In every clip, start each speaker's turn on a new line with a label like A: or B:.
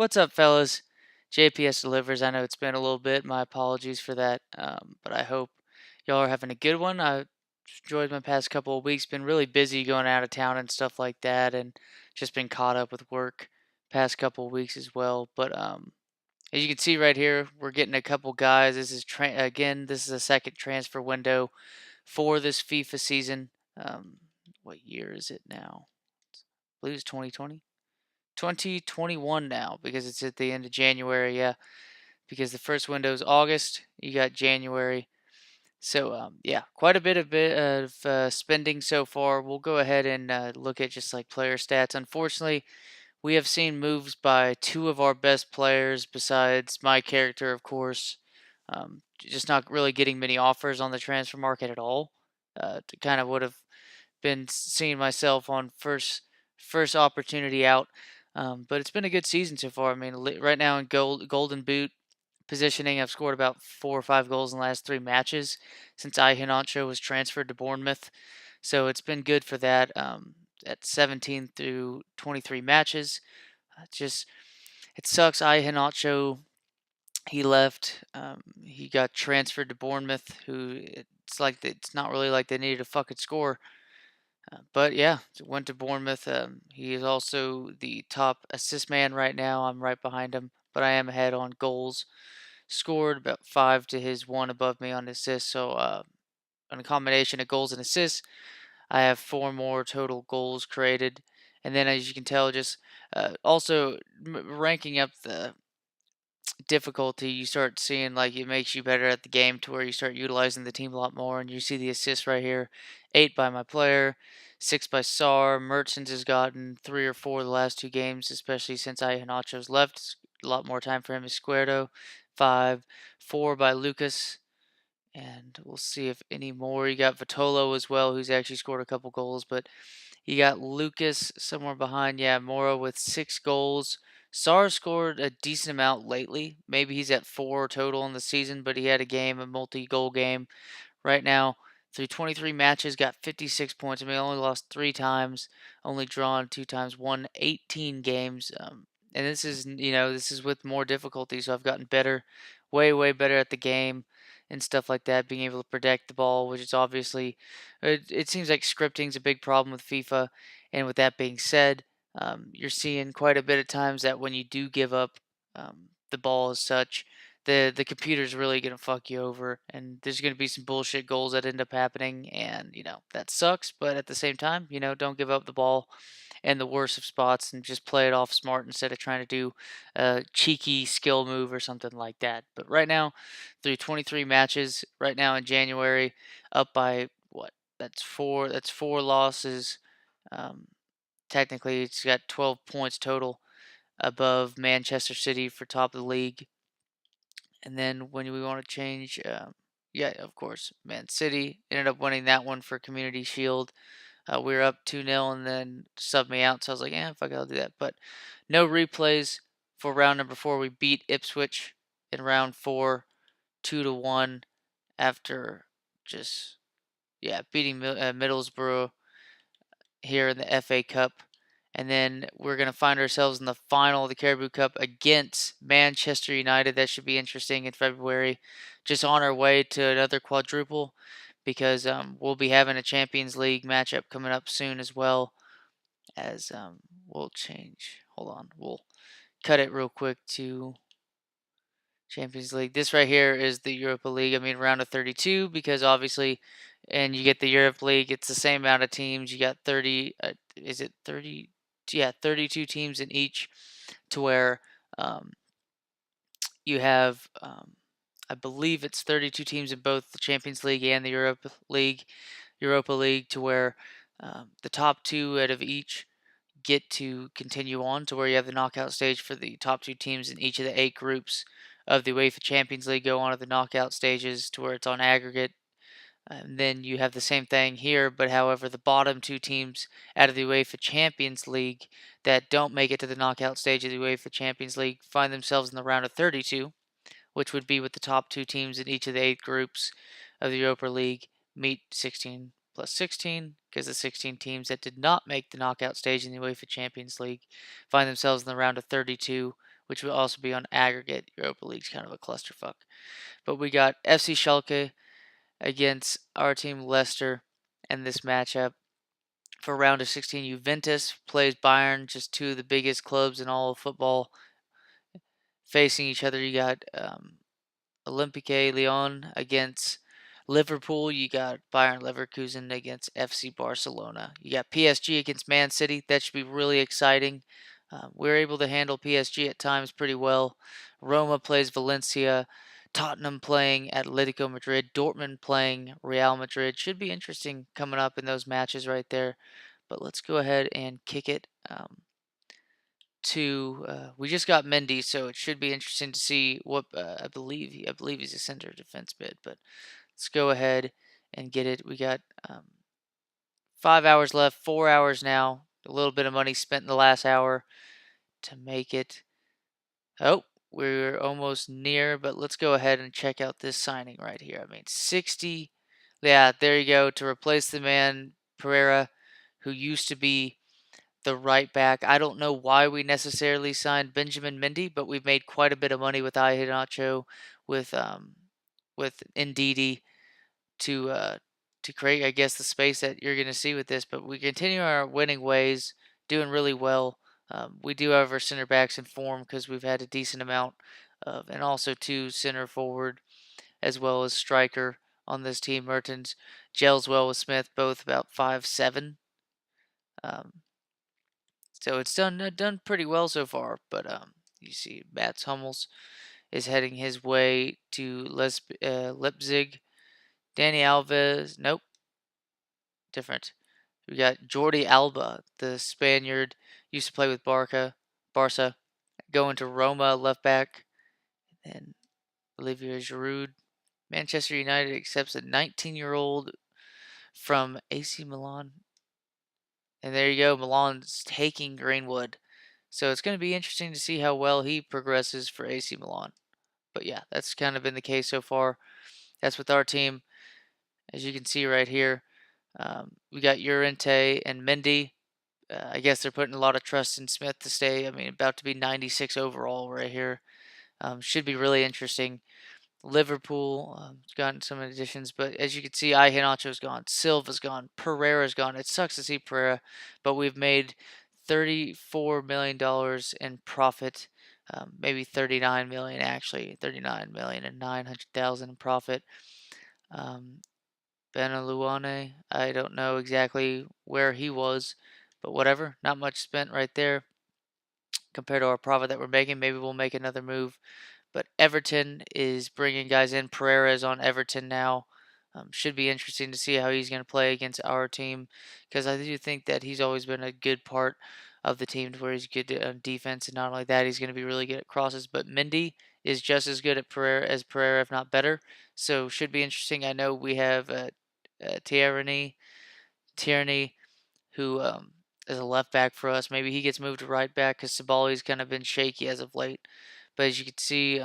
A: What's up, fellas? JPS delivers. I know it's been a little bit. My apologies for that. But I hope y'all are having a good one. I enjoyed my past couple of weeks. Been really busy going out of town and stuff like that, and just been caught up with work past couple of weeks as well. But as you can see right here, we're getting a couple guys. Again, this is a second transfer window for this FIFA season. What year is it now? I believe it's 2020. 2021 now because it's at the end of January. Yeah, because the first window is August. You got January. So yeah, quite a bit of spending so far. We'll go ahead and look at just like player stats. Unfortunately, we have seen moves by two of our best players besides my character, of course. Just not really getting many offers on the transfer market at all. To kind of would have been seeing myself on first opportunity out. But it's been a good season so far. I mean, right now in golden boot positioning, I've scored about 4 or 5 goals in the last 3 matches since Iheanacho was transferred to Bournemouth. So it's been good for that. At 17 through 23 matches, just it sucks. Iheanacho, he left. He got transferred to Bournemouth. It's not really like they needed a fucking score. But yeah, went to Bournemouth. He is also the top assist man right now. I'm right behind him, but I am ahead on goals scored, about 5 to his 1 above me on assists. So on a combination of goals and assists, I have 4 more total goals created. And then, as you can tell, just also ranking up the difficulty, you start seeing like it makes you better at the game to where you start utilizing the team a lot more. And you see the assists right here: 8 by my player, 6 by Sar. Merchants has gotten 3 or 4 the last 2 games, especially since Iheanacho's left. A lot more time for him. Escuero, 5, 4 by Lucas. And we'll see if any more. You got Vitolo as well, who's actually scored a couple goals, but you got Lucas somewhere behind. Yeah, Mora with 6 goals. Sar scored a decent amount lately. Maybe he's at 4 total in the season, but he had a multi-goal game. Right now, through 23 matches, got 56 points. I mean, only lost 3 times, only drawn 2 times, won 18 games. And this is with more difficulty. So I've gotten better, way better at the game and stuff like that. Being able to protect the ball, which is obviously, it seems like scripting is a big problem with FIFA. And with that being said, you're seeing quite a bit of times that when you do give up the ball as such, the computer's really gonna fuck you over, and there's gonna be some bullshit goals that end up happening, and that sucks. But at the same time, don't give up the ball in the worst of spots and just play it off smart instead of trying to do a cheeky skill move or something like that. But right now, through 23 matches, right now in January, up by what? That's four. That's 4 losses. Um, Technically, it's got 12 points total above Manchester City for top of the league. And then when we want to change, yeah, of course, Man City ended up winning that one for Community Shield. We were up 2-0 and then subbed me out. So I was like, yeah, fuck it, I'll do that. But no replays for round number 4. We beat Ipswich in round 4, 2-1 after just, yeah, beating Middlesbrough here in the FA Cup. And then we're going to find ourselves in the final of the Caribou Cup against Manchester United. That should be interesting in February. Just on our way to another quadruple because we'll be having a Champions League matchup coming up soon as well. As we'll change. Hold on. We'll cut it real quick to Champions League. This right here is the Europa League. I mean, round of 32 because obviously, and you get the Europe League. It's the same amount of teams. You got 30. Is it 30? Yeah, 32 teams in each. To where um, you have, I believe it's 32 teams in both the Champions League and the Europa League. To where the top 2 out of each get to continue on to where you have the knockout stage for the top 2 teams in each of the 8 groups of the UEFA Champions League go on to the knockout stages to where it's on aggregate. And then you have the same thing here, but however, the bottom 2 teams out of the UEFA Champions League that don't make it to the knockout stage of the UEFA Champions League find themselves in the round of 32, which would be with the top 2 teams in each of the 8 groups of the Europa League meet 16 plus 16, because the 16 teams that did not make the knockout stage in the UEFA Champions League find themselves in the round of 32, which will also be on aggregate. Europa League's kind of a clusterfuck. But we got FC Schalke against our team Leicester in this matchup. For round of 16, Juventus plays Bayern, just two of the biggest clubs in all of football facing each other. You got Olympique Lyon against Liverpool. You got Bayern Leverkusen against FC Barcelona. You got PSG against Man City. That should be really exciting. We're able to handle PSG at times pretty well. Roma plays Valencia. Tottenham playing Atletico Madrid. Dortmund playing Real Madrid. Should be interesting coming up in those matches right there. But let's go ahead and kick it to. We just got Mendy, so it should be interesting to see what I believe he's a center defense mid. But let's go ahead and get it. We got 5 hours left. 4 hours now. A little bit of money spent in the last hour to make it. Oh, we're almost near, but let's go ahead and check out this signing right here. I mean, 60. Yeah, there you go. To replace the man Pereira, who used to be the right back. I don't know why we necessarily signed Benjamin Mendy, but we've made quite a bit of money with Iheanacho, with Ndidi to create, I guess, the space that you're going to see with this. But we continue our winning ways, doing really well. We do have our center backs in form because we've had a decent amount of, and also two center forward as well as striker on this team. Mertens gels well with Smith, both about 5'7". Um, so it's done pretty well so far. But you see, Mats Hummels is heading his way to Leipzig. Danny Alves, nope, different. We got Jordi Alba, the Spaniard, used to play with Barca, going to Roma, left back, and Olivier Giroud. Manchester United accepts a 19-year-old from AC Milan. And there you go, Milan's taking Greenwood. So it's going to be interesting to see how well he progresses for AC Milan. But yeah, that's kind of been the case so far. That's with our team. As you can see right here, we got Llorente and Mendy. I guess they're putting a lot of trust in Smith to stay. I mean, about to be 96 overall right here. Should be really interesting. Liverpool gotten some additions, but as you can see, Iheanacho's gone, Silva's gone, Pereira's gone. It sucks to see Pereira, but we've made $34 million in profit, maybe 39 million actually, 39,900,000 in profit. Benaluane, I don't know exactly where he was, but whatever. Not much spent right there compared to our profit that we're making. Maybe we'll make another move. But Everton is bringing guys in. Pereira is on Everton now. Should be interesting to see how he's going to play against our team because I do think that he's always been a good part of the team where he's good at defense, and not only that, he's going to be really good at crosses. But Mendy is just as good at Pereira, if not better. So should be interesting. I know we have Tierney, who is a left back for us. Maybe he gets moved to right back because Sabali's kind of been shaky as of late. But as you can see,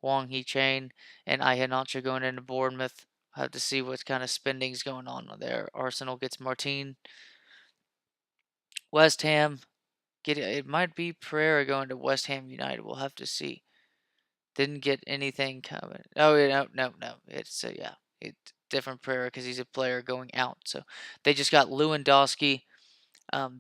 A: Wong Hee-Chain and Iheanacho going into Bournemouth. I'll have to see what kind of spending's going on there. Arsenal gets Martin. West Ham, it might be Pereira going to West Ham United. We'll have to see. Didn't get anything coming. Oh, no. It's yeah, it's different Pereira because he's a player going out. So they just got Lewandowski.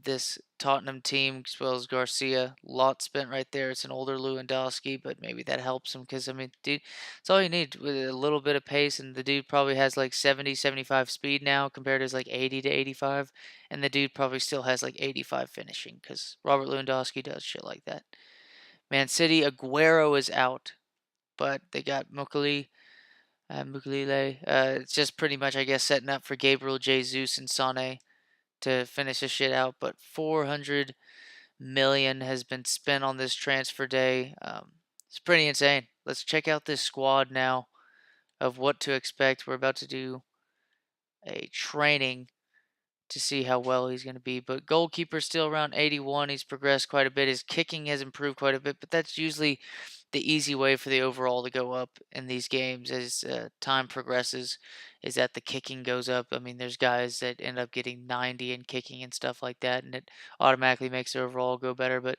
A: This Tottenham team, as well as Garcia, lot spent right there. It's an older Lewandowski, but maybe that helps him because, I mean, dude, it's all you need with a little bit of pace. And the dude probably has like 70, 75 speed now compared to his like 80 to 85. And the dude probably still has like 85 finishing because Robert Lewandowski does shit like that. Man City, Aguero is out, but they got Mukulele. It's just pretty much, I guess, setting up for Gabriel Jesus and Sane to finish this shit out. But 400 million has been spent on this transfer day. It's pretty insane. Let's check out this squad now of what to expect. We're about to do a training to see how well he's going to be. But goalkeeper still around 81. He's progressed quite a bit. His kicking has improved quite a bit, but that's usually the easy way for the overall to go up in these games as time progresses, is that the kicking goes up. I mean, there's guys that end up getting 90 in kicking and stuff like that, and it automatically makes the overall go better. But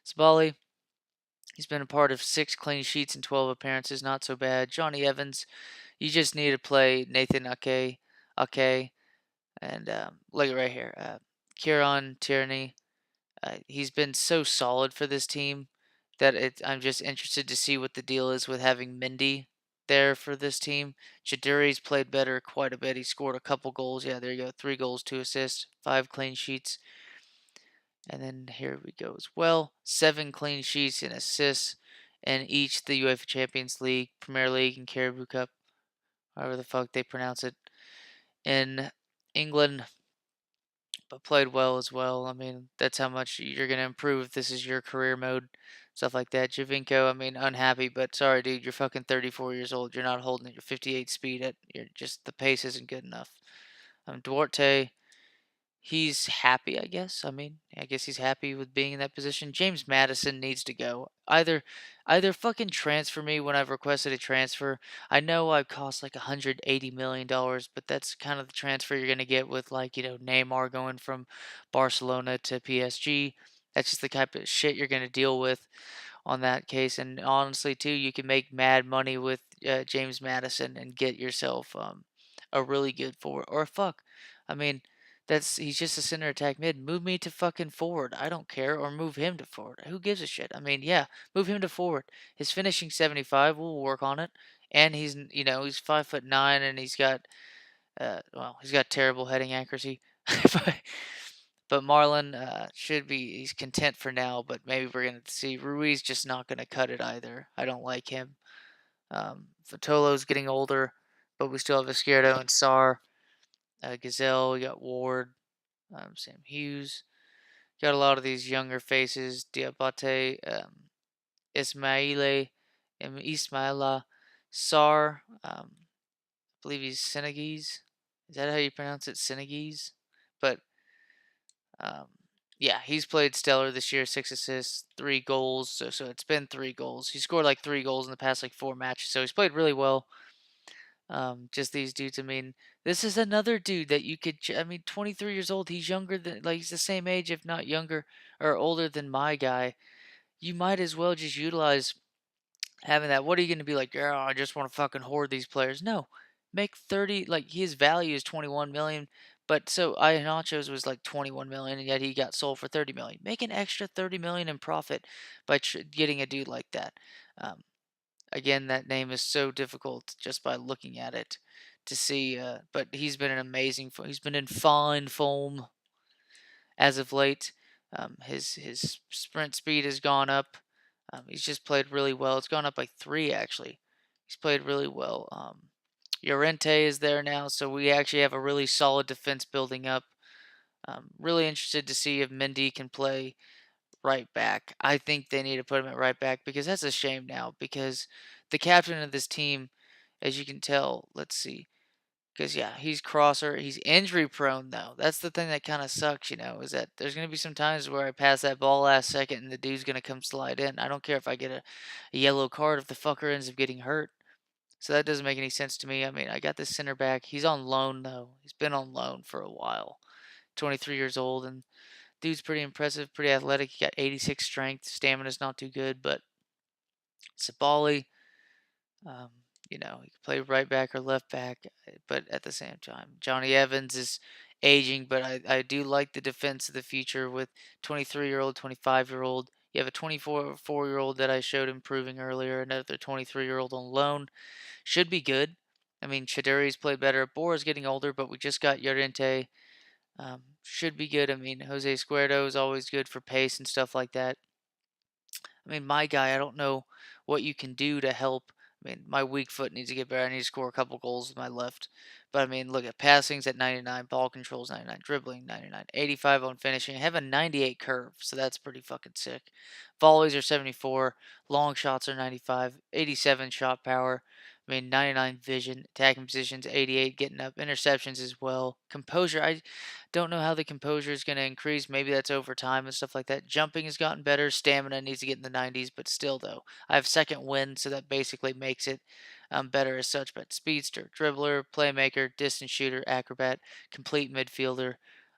A: Sabali, He's been a part of 6 clean sheets and 12 appearances. Not so bad. Johnny Evans, you just need to play Nathan Ake, and look at right here. Kieran Tierney. He's been so solid for this team that I'm just interested to see what the deal is with having Mendy there for this team. Chiduri's played better quite a bit. He scored a couple goals. Yeah, there you go. 3 goals, 2 assists, 5 clean sheets. And then here we go as well. 7 clean sheets and assists in each the UEFA Champions League, Premier League, and Caribou Cup, however the fuck they pronounce it, in England, but played well as well. I mean, that's how much you're going to improve if this is your career mode, stuff like that. Javinko, I mean, unhappy, but sorry, dude, you're fucking 34 years old. You're not holding at your 58 speed. You're just, the pace isn't good enough. Duarte, he's happy, I guess. I mean, I guess he's happy with being in that position. James Madison needs to go. Either fucking transfer me when I've requested a transfer. I know I cost like $180 million, but that's kind of the transfer you're gonna get with, like, Neymar going from Barcelona to PSG. That's just the type of shit you're gonna deal with on that case. And honestly, too, you can make mad money with James Madison and get yourself a really good forward. Or fuck, I mean, he's just a center attack mid. Move me to fucking forward. I don't care. Or move him to forward. Who gives a shit? I mean, yeah, move him to forward. His finishing 75. We'll work on it. And he's 5'9", and he's got terrible heading accuracy. but but Marlon he's content for now, but maybe we're going to see. Ruiz just not going to cut it either. I don't like him. Fatolo's getting older, but we still have Izquierdo and Sarr. Gazelle, we got Ward, Sam Hughes. Got a lot of these younger faces. Diabate, Ismaile, Ismaila, Sarr. I believe he's Senegalese. Is that how you pronounce it? Senegalese? But Um, yeah, he's played stellar this year. 6 assists, 3 goals. So it's been 3 goals. He scored like 3 goals in the past like 4 matches. So he's played really well. Just these dudes. I mean, this is another dude that you could. I mean, 23 years old. He's younger than, like, he's the same age, if not younger or older than my guy. You might as well just utilize having that. What are you going to be like? Oh, I just want to fucking hoard these players. No, make 30. Like, his value is 21 million, but so Iheanacho's was like 21 million, and yet he got sold for 30 million. Make an extra 30 million in profit by getting a dude like that. Um, Again, that name is so difficult just by looking at it to see. But he's been an amazing. He's been in fine form as of late. His sprint speed has gone up. He's just played really well. It's gone up by 3 actually. He's played really well. Llorente is there now, so we actually have a really solid defense building up. Really interested to see if Mendy can play right back. I think they need to put him at right back because that's a shame now. Because the captain of this team, as you can tell, let's see, because, yeah, he's crosser. He's injury prone, though. That's the thing that kind of sucks, is that there's going to be some times where I pass that ball last second and the dude's going to come slide in. I don't care if I get a yellow card if the fucker ends up getting hurt. So that doesn't make any sense to me. I mean, I got this center back. He's on loan, though. He's been on loan for a while. 23 years old, and dude's pretty impressive, pretty athletic. He got 86 strength. Stamina's not too good, but Sabali, um, he can play right back or left back, but at the same time, Johnny Evans is aging, but I do like the defense of the future with 23-year-old, 25-year-old. You have a 24-year-old that I showed improving earlier, another 23-year-old on loan. Should be good. I mean, Chiduri's played better. Bora's getting older, but we just got Llorente. Should be good. I mean, Jose Escuerdo is always good for pace and stuff like that. I mean, my guy, I don't know what you can do to help. I mean, my weak foot needs to get better. I need to score a couple goals with my left. But I mean, look at passings at 99, ball controls 99, dribbling 99, 85 on finishing. I have a 98 curve, so that's pretty fucking sick. Volleys are 74, long shots are 95, 87 shot power. I mean, 99 vision, attacking positions 88, getting up, interceptions as well. Composure, I don't know how the composure is going to increase. Maybe that's over time and stuff like that. Jumping has gotten better. Stamina needs to get in the 90s, but still, though, I have second wind, so that basically makes it better as such. But speedster, dribbler, playmaker, distance shooter, acrobat, complete midfielder.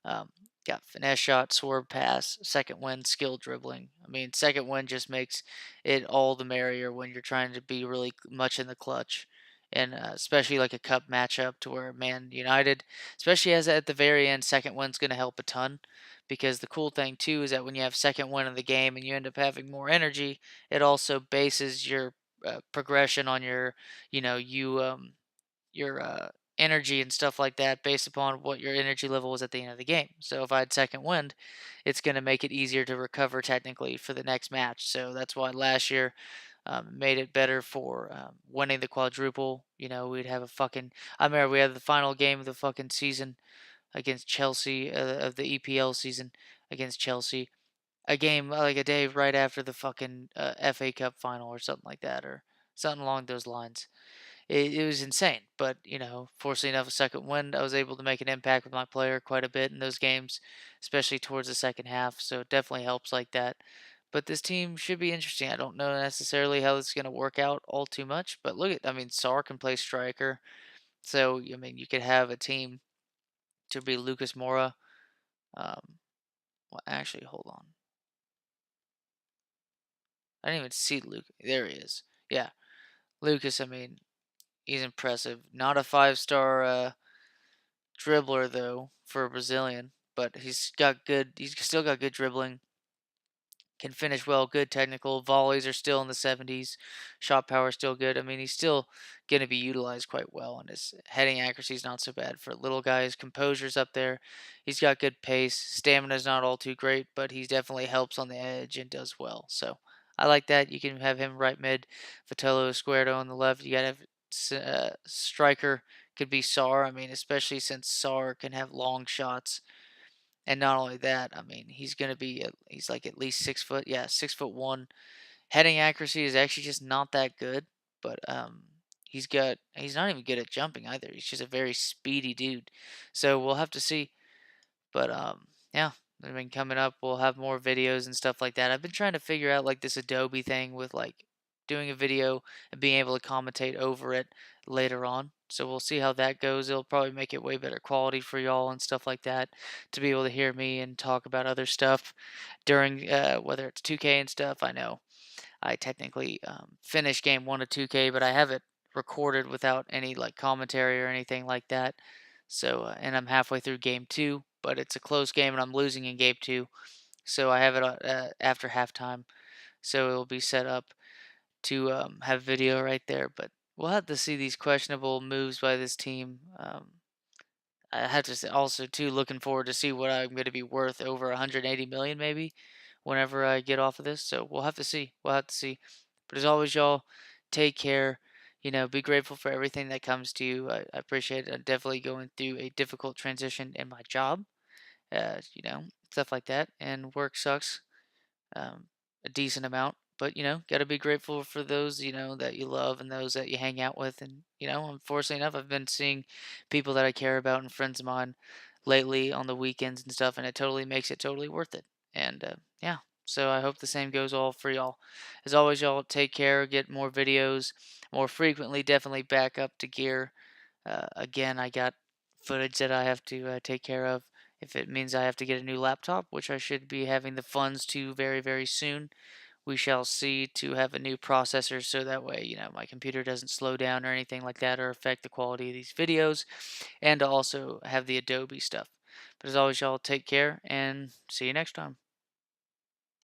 A: Um, got finesse shot, swerve pass, second wind, skill dribbling. I mean, second wind just makes it all the merrier when you're trying to be really much in the clutch. And especially like a cup matchup to where Man United, especially as at the very end, second wind's going to help a ton. Because the cool thing too is that when you have second win in the game and you end up having more energy, it also bases your progression on your, you know, your energy and stuff like that based upon what your energy level was at the end of the game. So if I had second wind, it's going to make it easier to recover technically for the next match. So that's why last year made it better for winning the quadruple. You know, we'd have a fucking. I remember we had the final game of the fucking season against Chelsea of the EPL season against Chelsea. A game like a day right after the fucking FA Cup final or something like that, or something along those lines. It was insane. But, fortunately enough, a second wind, I was able to make an impact with my player quite a bit in those games, especially towards the second half. So it definitely helps like that. But this team should be interesting. I don't know necessarily how this is going to work out all too much. But look at, I mean, Sar can play striker. So, I mean, you could have a team to be Lucas Moura. Um, well, actually, hold on. I didn't even see Luke. There he is. Yeah. Lucas, I mean, he's impressive. Not a five-star dribbler though for a Brazilian, but he's got good. He's still got good dribbling. Can finish well. Good technical volleys are still in the 70s. Shot power is still good. I mean, he's still going to be utilized quite well, and his heading accuracy is not so bad for little guys. Composure's up there. He's got good pace. Stamina's not all too great, but he definitely helps on the edge and does well. So I like that. You can have him right mid, Vitello Esquerdo on the left. You got to have striker could be Sar. I mean, especially since Sar can have long shots. And not only that, I mean, he's going to be, he's like at least 6 foot. Yeah, 6'1". Heading accuracy is actually just not that good, but he's not even good at jumping either. He's just a very speedy dude. So we'll have to see. But yeah, I mean, coming up, we'll have more videos and stuff like that. I've been trying to figure out like this Adobe thing with like doing a video and being able to commentate over it later on. So we'll see how that goes. It'll probably make it way better quality for y'all and stuff like that to be able to hear me and talk about other stuff during whether it's 2K and stuff. I know I technically finished game 1 of 2K, but I have it recorded without any like commentary or anything like that. So, and I'm halfway through game 2, but it's a close game and I'm losing in game 2. So I have it after halftime. So it'll be set up to have video right there. But we'll have to see these questionable moves by this team. I have to say also too looking forward to see what I'm going to be worth over 180 million maybe whenever I get off of this. So we'll have to see. We'll have to see. But as always, y'all, take care. Be grateful for everything that comes to you. I appreciate it. I'm definitely going through a difficult transition in my job. Stuff like that. And work sucks um, a decent amount. But got to be grateful for those that you love and those that you hang out with. And unfortunately enough, I've been seeing people that I care about and friends of mine lately on the weekends and stuff, and it totally makes it totally worth it. And yeah, so I hope the same goes all for y'all. As always, y'all take care. Get more videos more frequently. Definitely back up to gear. Again, I got footage that I have to take care of. If it means I have to get a new laptop, which I should be having the funds to very, very soon, we shall see to have a new processor so that way, my computer doesn't slow down or anything like that or affect the quality of these videos, and to also have the Adobe stuff. But as always, y'all take care and see you next time.